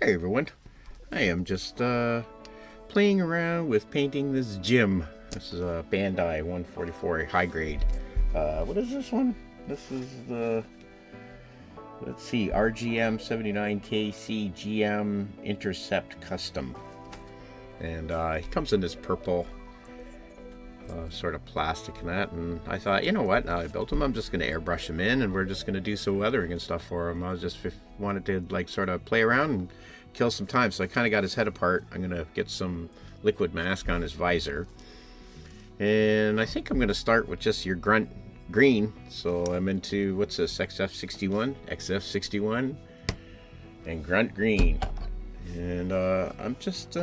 Hey everyone, I am just playing around with painting this gym. This is a Bandai 144 high grade. What is this one? This is the, let's see, RGM 79KC GM Intercept Custom. And it comes in this purple sort of plastic and that. And I thought, you know what, now I built them, I'm just going to airbrush them in and we're just going to do some weathering and stuff for them. I was just wanted to like sort of play around and kill some time. So I kind of got his head apart. I'm going to get some liquid mask on his visor. And I think I'm going to start with just your grunt green. So I'm into, what's this, XF61? XF61 and grunt green. And I'm just,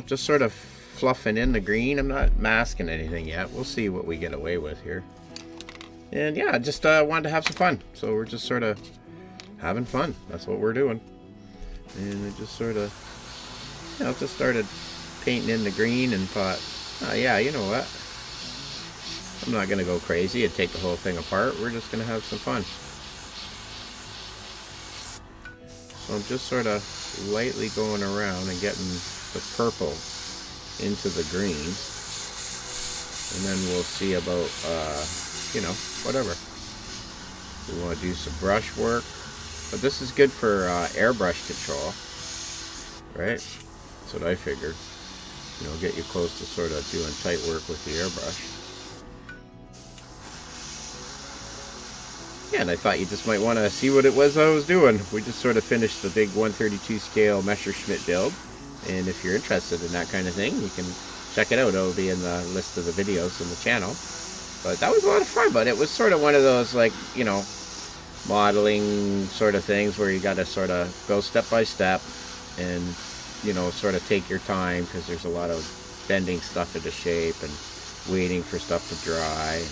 just sort of fluffing in the green. I'm not masking anything yet. We'll see what we get away with here. And yeah, just wanted to have some fun. So we're just sort of having fun. That's what we're doing. And I just sort of, just started painting in the green and thought, oh yeah, you know what? I'm not going to go crazy and take the whole thing apart. We're just going to have some fun. So I'm just sort of lightly going around and getting the purple into the green. And then we'll see about, whatever. We want to do some brush work. But this is good for airbrush control, right? That's what I figured. Get you close to sort of doing tight work with the airbrush. Yeah, and I thought you just might want to see what it was I was doing. We just sort of finished the big 132 scale Messerschmitt build. And if you're interested in that kind of thing, you can check it out. It'll be in the list of the videos on the channel. But that was a lot of fun. But it was sort of one of those, like, modeling sort of things where you got to sort of go step by step and, sort of take your time, because there's a lot of bending stuff into shape and waiting for stuff to dry.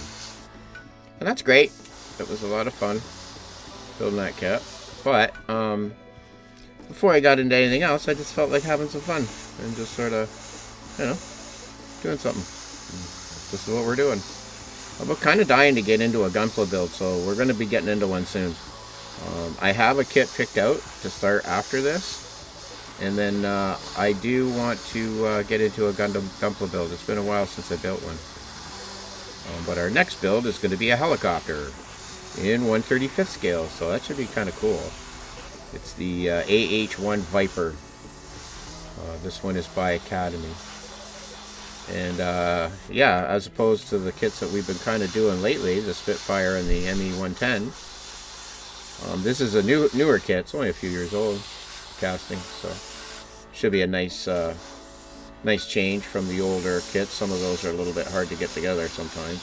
And that's great. It was a lot of fun building that kit. But, before I got into anything else, I just felt like having some fun and just sort of, doing something. This is what we're doing. I'm kind of dying to get into a Gunpla build, so we're going to be getting into one soon. I have a kit picked out to start after this, and then I do want to get into a Gunpla build. It's been a while since I built one. But our next build is going to be a helicopter in 1/35 scale, so that should be kind of cool. It's the AH-1 Viper. This one is by Academy. And as opposed to the kits that we've been kind of doing lately, the Spitfire and the ME-110, this is a newer kit. It's only a few years old, casting, so should be a nice change from the older kits. Some of those are a little bit hard to get together sometimes.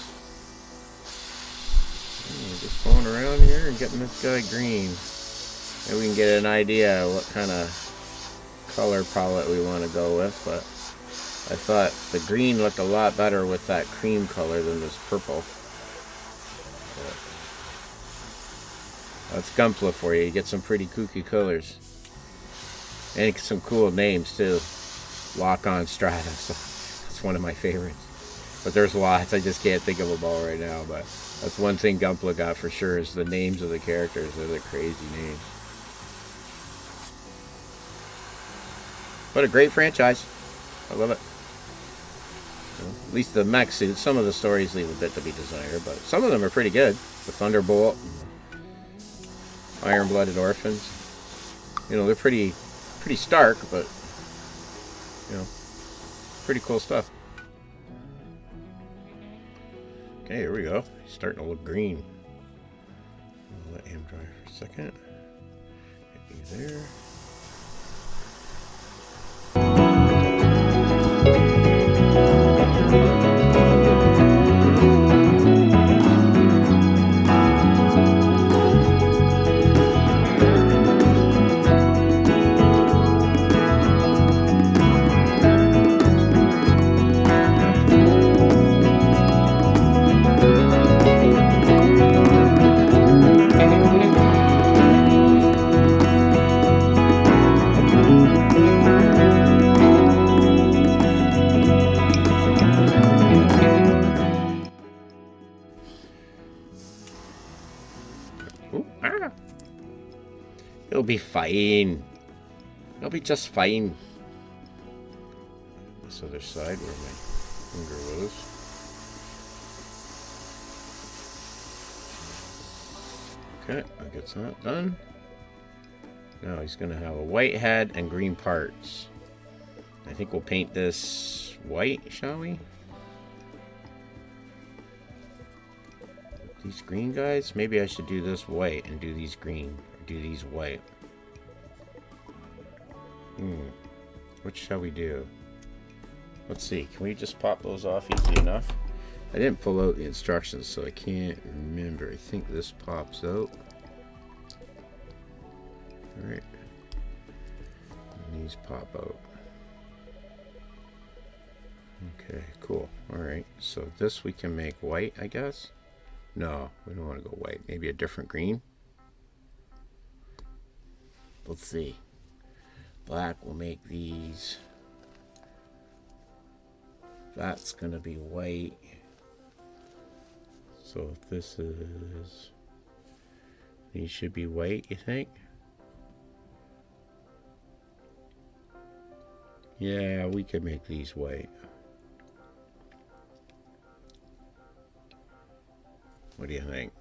Just going around here and getting this guy green. Maybe we can get an idea what kind of color palette we want to go with, but I thought the green looked a lot better with that cream color than this purple. But that's Gunpla for you. You get some pretty kooky colors. And some cool names too. Lock on Strata. So that's one of my favorites. But there's lots. I just can't think of them all right now. But that's one thing Gunpla got for sure, is the names of the characters. They're the crazy names. What a great franchise. I love it. At least the mech suits. Some of the stories leave a bit to be desired, but some of them are pretty good. The Thunderbolt, Iron-Blooded Orphans. They're pretty stark, but pretty cool stuff. Okay, here we go. He's starting to look green. I'll let him dry for a second. Get you there. It'll be fine. It'll be just fine. This other side where my finger was. Okay, that gets that done. Now he's going to have a white head and green parts. I think we'll paint this white, shall we? These green guys? Maybe I should do this white and do these green. Or do these white. Which shall we do? Let's see. Can we just pop those off easy enough? I didn't pull out the instructions, so I can't remember. I think this pops out. Alright. These pop out. Okay, cool. Alright, so this we can make white, I guess? No, we don't want to go white. Maybe a different green? Let's see. Black will make these. That's going to be white. So if this is... These should be white, you think? Yeah, we could make these white. What do you think?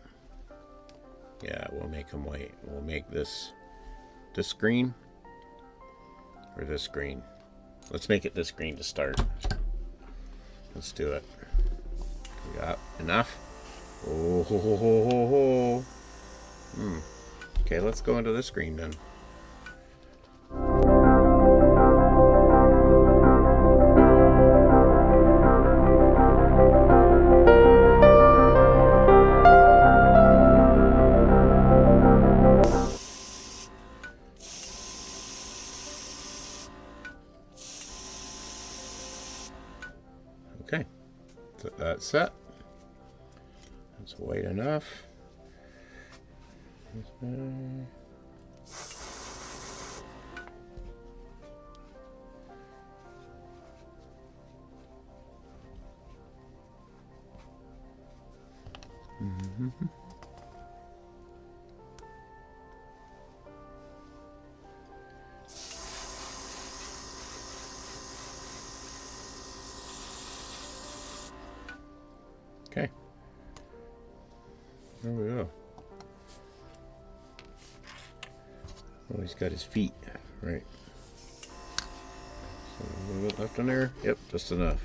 Yeah, we'll make them white. We'll make this green or this green. Let's make it this green to start. Let's do it. We got enough? Oh, ho, ho, ho, ho, ho. Okay, let's go into this green then. Okay, so that's set. That's white enough. Okay. There we go. Oh, he's got his feet. Right. So a little bit left on there. Yep, just enough.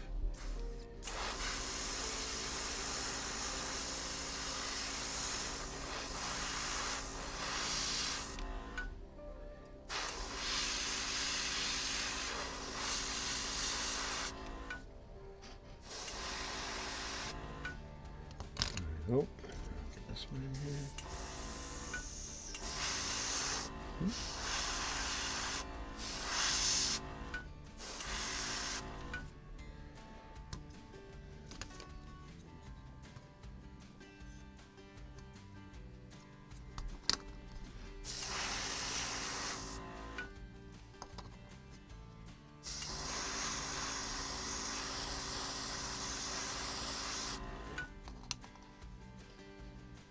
Oh, this one in here.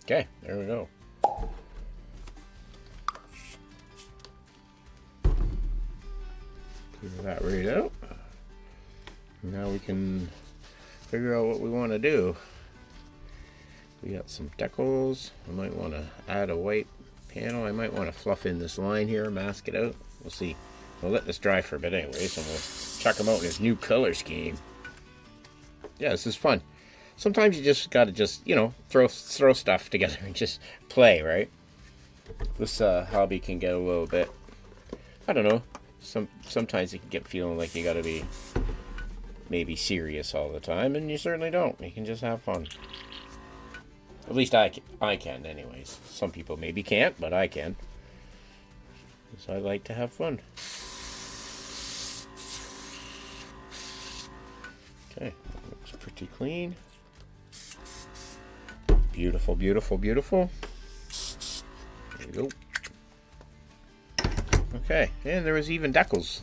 Okay, there we go. Clear that right out. Now we can figure out what we want to do. We got some decals. I might want to add a white panel. I might want to fluff in this line here, mask it out. We'll see. We'll let this dry for a bit anyways, and we'll check them out in his new color scheme. Yeah, this is fun. Sometimes you just gotta throw stuff together and just play, right? This hobby can get a little bit, I don't know. Sometimes you can get feeling like you gotta be maybe serious all the time, and you certainly don't. You can just have fun. At least I can, anyways. Some people maybe can't, but I can. So I like to have fun. Okay, that looks pretty clean. Beautiful, beautiful, beautiful. There we go. Okay, and there was even decals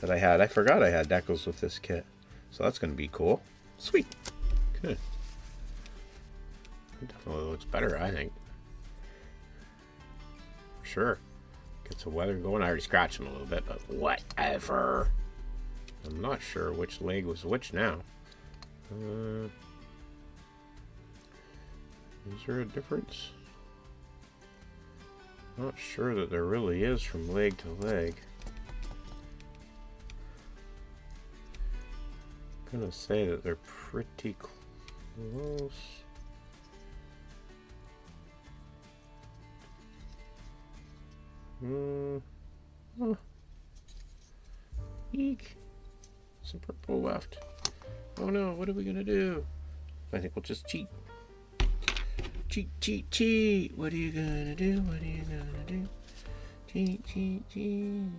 that I had. I forgot I had decals with this kit. So that's going to be cool. Sweet. Good. It definitely looks better, I think. For sure. Get some weather going. I already scratched him a little bit, but whatever. I'm not sure which leg was which now. Is there a difference? Not sure that there really is from leg to leg. I'm gonna say that they're pretty close. Oh. Eek. Some purple left. Oh no, what are we gonna do? I think we'll just cheat. Cheat, cheat, cheat. What are you gonna do? What are you gonna do? Cheat, cheat, cheat.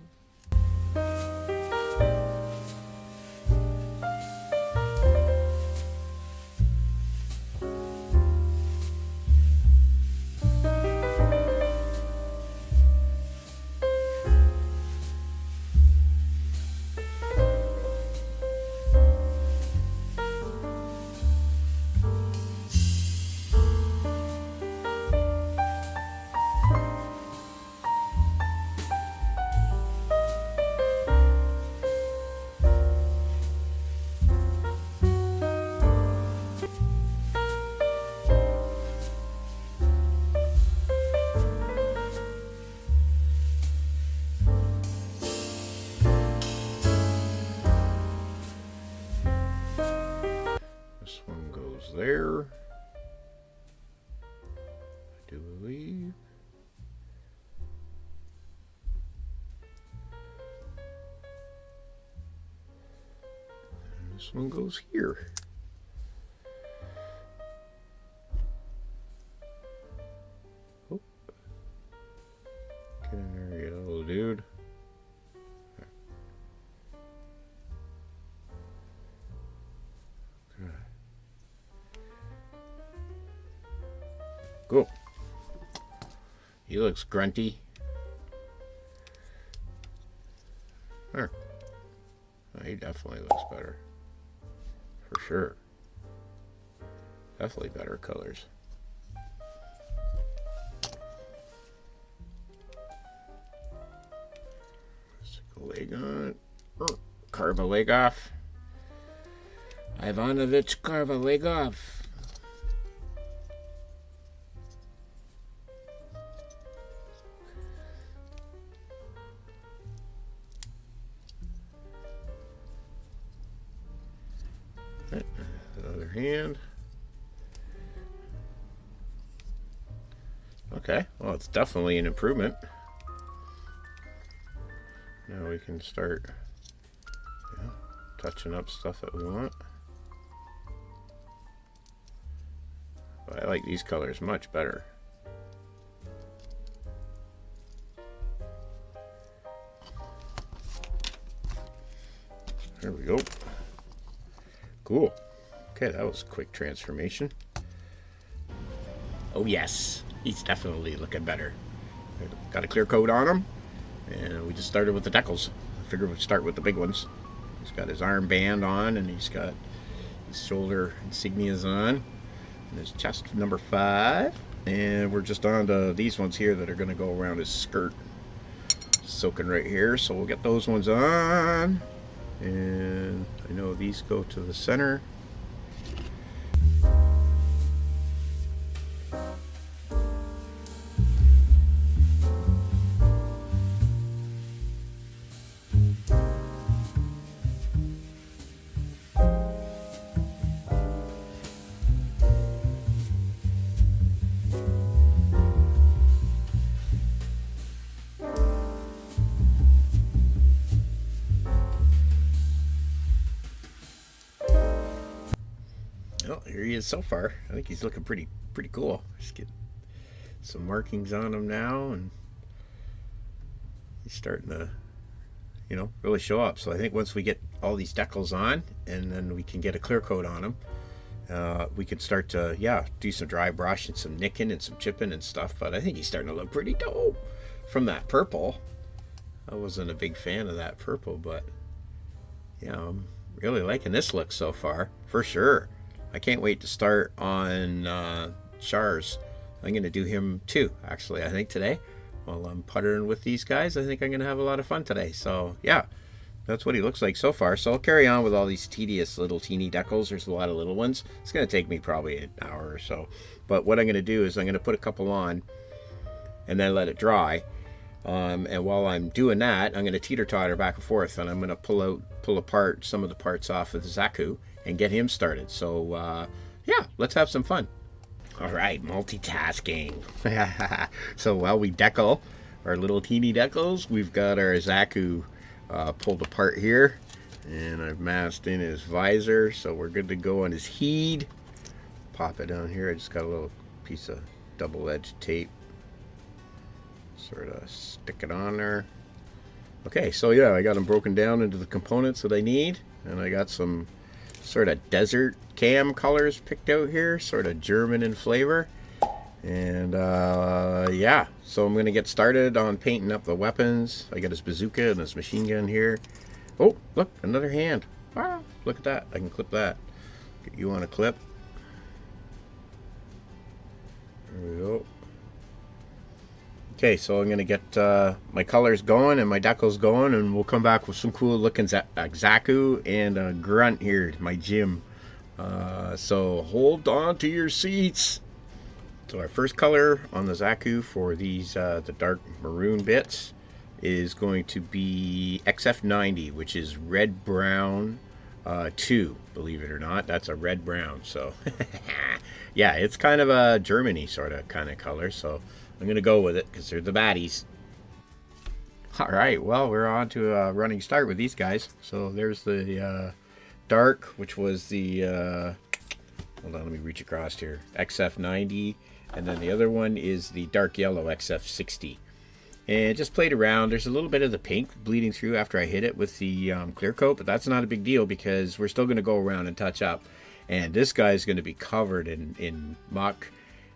There, I do believe. And this one goes here. Oh, get in there, you little dude. Cool. He looks grunty. There. Oh, he definitely looks better. For sure. Definitely better colors. Let's take a leg on. Carve a leg off. Ivanovich, carve a leg off. The other hand. Okay, well, it's definitely an improvement. Now we can start touching up stuff that we want. But I like these colors much better. There we go. Cool. Okay, that was a quick transformation. Oh yes, he's definitely looking better. Got a clear coat on him, and we just started with the decals. I figured we'd start with the big ones. He's got his armband on, and he's got his shoulder insignias on, and his chest number 5. And we're just on to these ones here that are going to go around his skirt. Soaking right here, so we'll get those ones on. And I know these go to the center. Well, here he is so far. I think he's looking pretty cool. Just get some markings on him now, and he's starting to, really show up. So I think once we get all these decals on, and then we can get a clear coat on him, we can start to, do some dry brush and some nicking and some chipping and stuff. But I think he's starting to look pretty dope from that purple. I wasn't a big fan of that purple, but I'm really liking this look so far, for sure. I can't wait to start on Char's. I'm going to do him too, actually, I think today. while I'm puttering with these guys. I think I'm going to have a lot of fun today. So, yeah, that's what he looks like so far. So I'll carry on with all these tedious little teeny decals. There's a lot of little ones. It's going to take me probably an hour or so. But what I'm going to do is I'm going to put a couple on and then let it dry. And while I'm doing that, I'm going to teeter-totter back and forth, and I'm going to pull apart some of the parts off of the Zaku and get him started. So, yeah, let's have some fun. All right, multitasking. So while we decal our little teeny decals, we've got our Zaku pulled apart here, and I've masked in his visor, so we're good to go on his heed. Pop it down here. I just got a little piece of double-edged tape. Sort of stick it on there. Okay, so yeah, I got them broken down into the components that I need, and I got some sort of desert cam colors picked out here, sort of German in flavor. And yeah, so I'm gonna get started on painting up the weapons. I got his bazooka and his machine gun here. Oh, look, another hand. Wow, look at that. I can clip that. Get you on a clip. There we go. Okay, so I'm going to get my colors going and my decals going, and we'll come back with some cool looking Zaku and a grunt here, my Jim. So hold on to your seats. So our first color on the Zaku for these the dark maroon bits is going to be XF90, which is red brown 2, believe it or not. That's a red brown. So yeah, it's kind of a Germany sort of kind of color. So I'm going to go with it because they're the baddies. All right, well, we're on to a running start with these guys. So there's the dark, which was the, hold on, let me reach across here, XF90. And then the other one is the dark yellow XF60. And just played around. There's a little bit of the pink bleeding through after I hit it with the clear coat, but that's not a big deal because we're still going to go around and touch up. And this guy's going to be covered in muck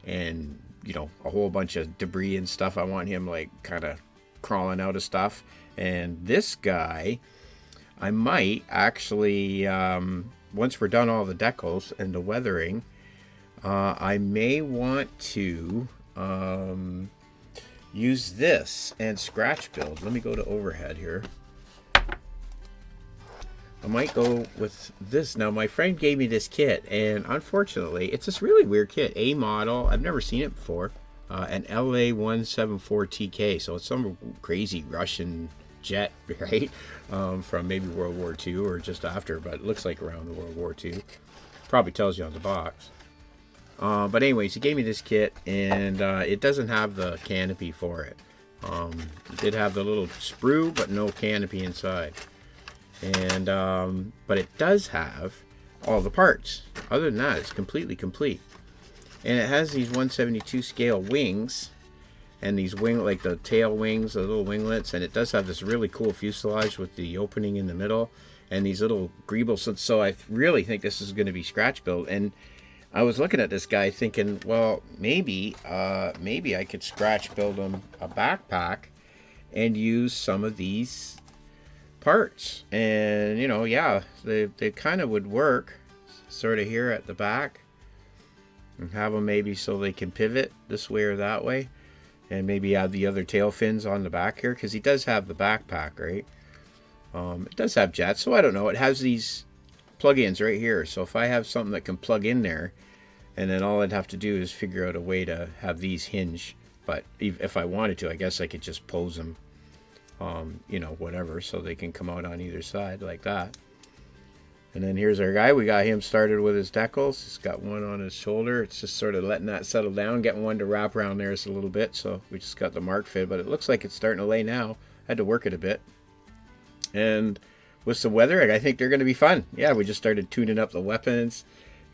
and, you know, a whole bunch of debris and stuff. I want him like kind of crawling out of stuff. And this guy, I might actually, once we're done all the decals and the weathering, I may want to use this and scratch build. Let me go to overhead here. I might go with this. Now, my friend gave me this kit, and unfortunately, it's this really weird kit. A model. I've never seen it before. An LA-174TK. So it's some crazy Russian jet, right? From maybe World War II or just after, but it looks like around the World War II. Probably tells you on the box. But anyways, he gave me this kit, and it doesn't have the canopy for it. It did have the little sprue, but no canopy inside. And but it does have all the parts. Other than that, it's completely complete. And it has these 172 scale wings, and these like the tail wings, the little winglets, and it does have this really cool fuselage with the opening in the middle, and these little greebles. So I really think this is going to be scratch built. And I was looking at this guy thinking, well, maybe I could scratch build him a backpack and use some of these parts. And, you know, yeah, they kind of would work sort of here at the back, and have them maybe so they can pivot this way or that way, and maybe have the other tail fins on the back here, because he does have the backpack, right? It does have jets, so I don't know. It has these plug-ins right here, so if I have something that can plug in there, and then all I'd have to do is figure out a way to have these hinge. But if I wanted to, I guess I could just pose them, you know, whatever, so they can come out on either side like that. And then here's our guy. We got him started with his decals. He's got one on his shoulder. It's just sort of letting that settle down, getting one to wrap around there just a little bit. So we just got the mark fit, but it looks like it's starting to lay now. I had to work it a bit. And with some weathering, I think they're going to be fun. Yeah, we just started tuning up the weapons.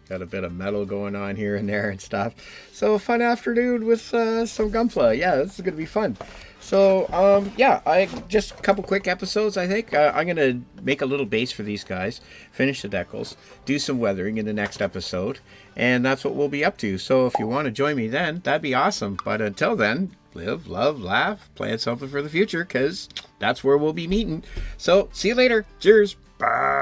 Got a bit of metal going on here and there and stuff. So a fun afternoon with some Gunpla. Yeah, this is going to be fun. So, yeah, I just a couple quick episodes, I think. I'm going to make a little base for these guys, finish the decals, do some weathering in the next episode, and that's what we'll be up to. So if you want to join me then, that'd be awesome. But until then, live, love, laugh, plan something for the future, because that's where we'll be meeting. So, see you later. Cheers. Bye.